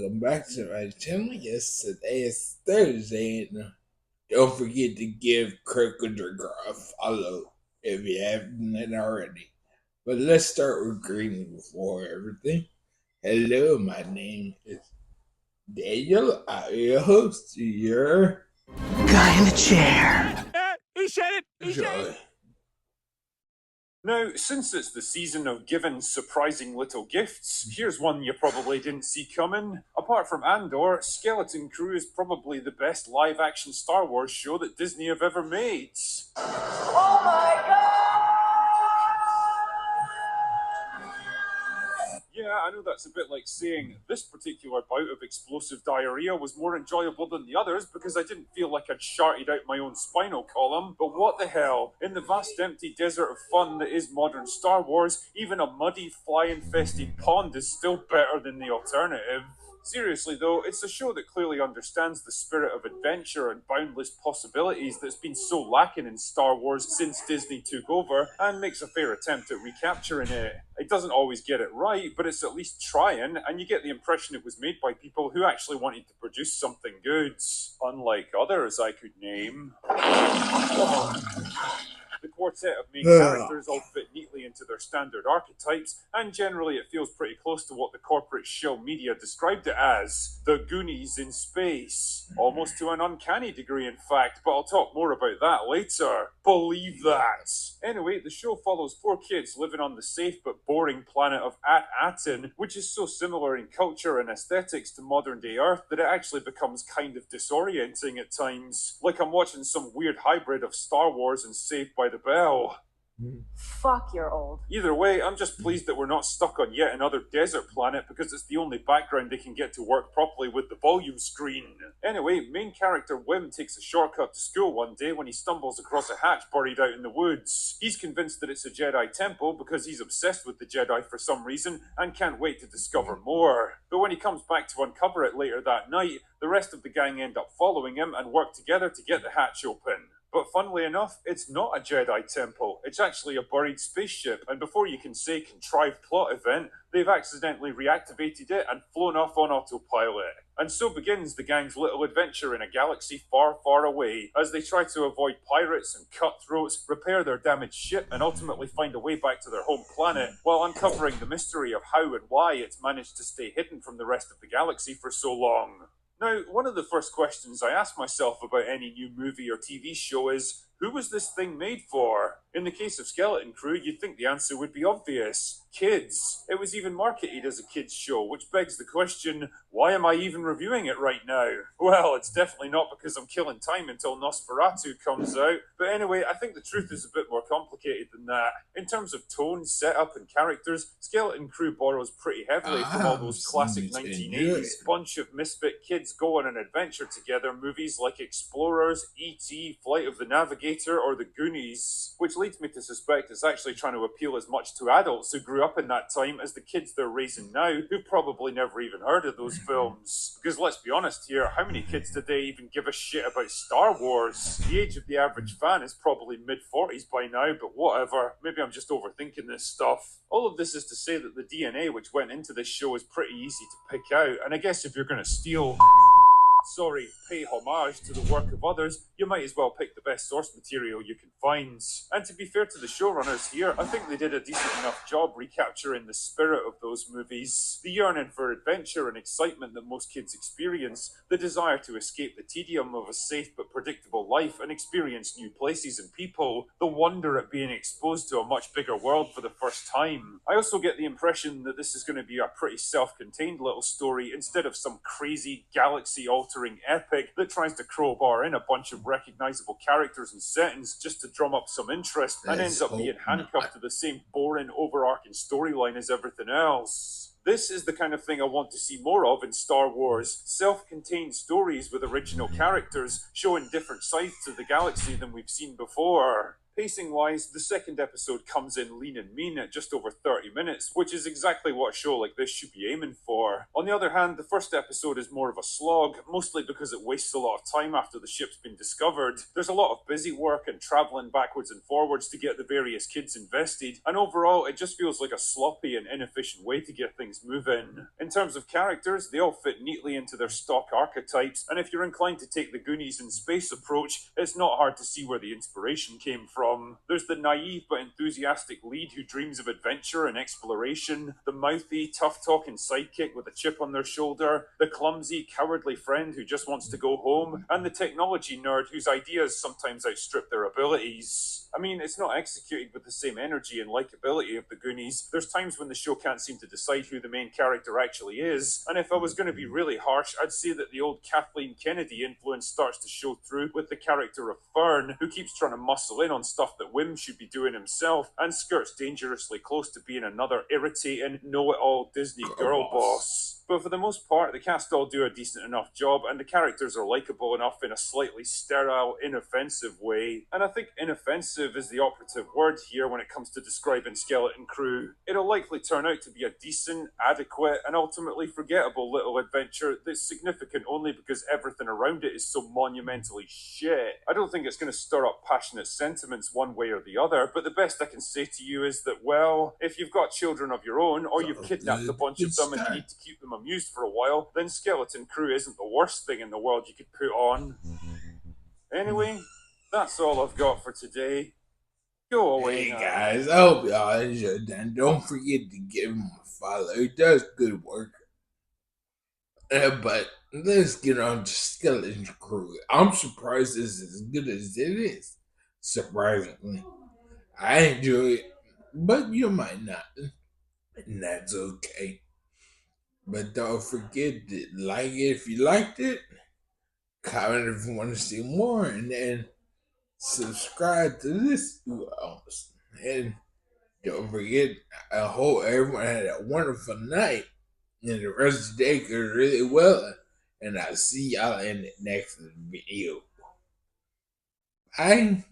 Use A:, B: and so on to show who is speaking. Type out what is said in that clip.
A: welcome back to my channel. Yes, today is Thursday, and don't forget to give Crickleter a follow if you haven't already. But let's start with greeting before everything. Hello, my name is Daniel. I'm your host, your
B: guy in the chair.
C: He said it! He said
A: joy.
C: it! Now, since it's the season of giving surprising little gifts, here's one you probably didn't see coming. Apart from Andor, Skeleton Crew is probably the best live-action Star Wars show that Disney have ever made.
B: Oh my god!
C: Yeah, I know that's a bit like saying this particular bout of explosive diarrhea was more enjoyable than the others because I didn't feel like I'd sharted out my own spinal column, but what the hell? In the vast empty desert of fun that is modern Star Wars, even a muddy, fly-infested pond is still better than the alternative. Seriously though, it's a show that clearly understands the spirit of adventure and boundless possibilities that's been so lacking in Star Wars since Disney took over, and makes a fair attempt at recapturing it. It doesn't always get it right, but it's at least trying, and you get the impression it was made by people who actually wanted to produce something good, unlike others I could name. The quartet of main characters all fit neatly into their standard archetypes, and generally it feels pretty close to what the corporate shill media described it as, the Goonies in space. Almost to an uncanny degree, in fact, but I'll talk more about that later. Believe that! Anyway, the show follows 4 kids living on the safe but boring planet of Aten, which is so similar in culture and aesthetics to modern-day Earth that it actually becomes kind of disorienting at times. Like I'm watching some weird hybrid of Star Wars and Saved by the Bell.
D: Fuck, you're old.
C: Either way, I'm just pleased that we're not stuck on yet another desert planet because it's the only background they can get to work properly with the volume screen. Anyway, main character Wim takes a shortcut to school one day when he stumbles across a hatch buried out in the woods. He's convinced that it's a Jedi temple because he's obsessed with the Jedi for some reason and can't wait to discover more. But when he comes back to uncover it later that night, the rest of the gang end up following him and work together to get the hatch open. But funnily enough, it's not a Jedi temple, it's actually a buried spaceship, and before you can say contrived plot event, they've accidentally reactivated it and flown off on autopilot. And so begins the gang's little adventure in a galaxy far, far away, as they try to avoid pirates and cutthroats, repair their damaged ship, and ultimately find a way back to their home planet, while uncovering the mystery of how and why it's managed to stay hidden from the rest of the galaxy for so long. Now, one of the first questions I ask myself about any new movie or TV show is, who was this thing made for? In the case of Skeleton Crew, you'd think the answer would be obvious. Kids. It was even marketed as a kids show, which begs the question, why am I even reviewing it right now? Well, it's definitely not because I'm killing time until Nosferatu comes out, but anyway, I think the truth is a bit more complicated than that. In terms of tone, setup, and characters, Skeleton Crew borrows pretty heavily from all those classic 1980s bunch of misfit kids go on an adventure together movies like Explorers, E.T., Flight of the Navigator, or The Goonies, which leads me to suspect it's actually trying to appeal as much to adults who grew up in that time as the kids they're raising now who probably never even heard of those films. Because let's be honest here, how many kids today even give a shit about Star Wars? The age of the average fan is probably mid-40s by now, but whatever. Maybe I'm just overthinking this stuff. All of this is to say that the DNA which went into this show is pretty easy to pick out, and I guess if you're going to steal... pay homage to the work of others, you might as well pick the best source material you can find. And to be fair to the showrunners here, I think they did a decent enough job recapturing the spirit of those movies. The yearning for adventure and excitement that most kids experience, the desire to escape the tedium of a safe but predictable life and experience new places and people, the wonder at being exposed to a much bigger world for the first time. I also get the impression that this is going to be a pretty self-contained little story instead of some crazy galaxy-altering epic that tries to crowbar in a bunch of recognizable characters and settings just to drum up some interest and ends up being handcuffed to the same boring overarching storyline as everything else. This is the kind of thing I want to see more of in Star Wars. Self-contained stories with original characters showing different sides to the galaxy than we've seen before. Pacing-wise, the second episode comes in lean and mean at just over 30 minutes, which is exactly what a show like this should be aiming for. On the other hand, the first episode is more of a slog, mostly because it wastes a lot of time after the ship's been discovered. There's a lot of busy work and travelling backwards and forwards to get the various kids invested, and overall it just feels like a sloppy and inefficient way to get things things moving. In terms of characters, they all fit neatly into their stock archetypes, and if you're inclined to take the Goonies in space approach, it's not hard to see where the inspiration came from. There's the naive but enthusiastic lead who dreams of adventure and exploration, the mouthy, tough-talking sidekick with a chip on their shoulder, the clumsy, cowardly friend who just wants to go home, and the technology nerd whose ideas sometimes outstrip their abilities. I mean, it's not executed with the same energy and likability of the Goonies. There's times when the show can't seem to decide who the main character actually is, and if I was going to be really harsh, I'd say that the old Kathleen Kennedy influence starts to show through with the character of Fern, who keeps trying to muscle in on stuff that Wim should be doing himself, and skirts dangerously close to being another irritating, know-it-all Disney girl boss. But for the most part, the cast all do a decent enough job, and the characters are likeable enough in a slightly sterile, inoffensive way. And I think inoffensive is the operative word here when it comes to describing Skeleton Crew. It'll likely turn out to be a decent, adequate, and ultimately forgettable little adventure that's significant only because everything around it is so monumentally shit. I don't think it's going to stir up passionate sentiments one way or the other, but the best I can say to you is that, well, if you've got children of your own, or you've kidnapped a bunch of them and you need to keep them amused for a while, then Skeleton Crew isn't the worst thing in the world you could put on. Anyway, that's all I've got for today. Go away
A: Hey
C: now.
A: guys, I hope y'all enjoyed that. Don't forget to give him a follow. He does good work. But let's get on to Skeleton Crew. I'm surprised it's as good as it is. Surprisingly. I enjoy it, but you might not. And that's okay. But don't forget to like it if you liked it. Comment if you want to see more. And then subscribe to this else. And don't forget, I hope everyone had a wonderful night. And the rest of the day goes really well. And I'll see y'all in the next video. Bye.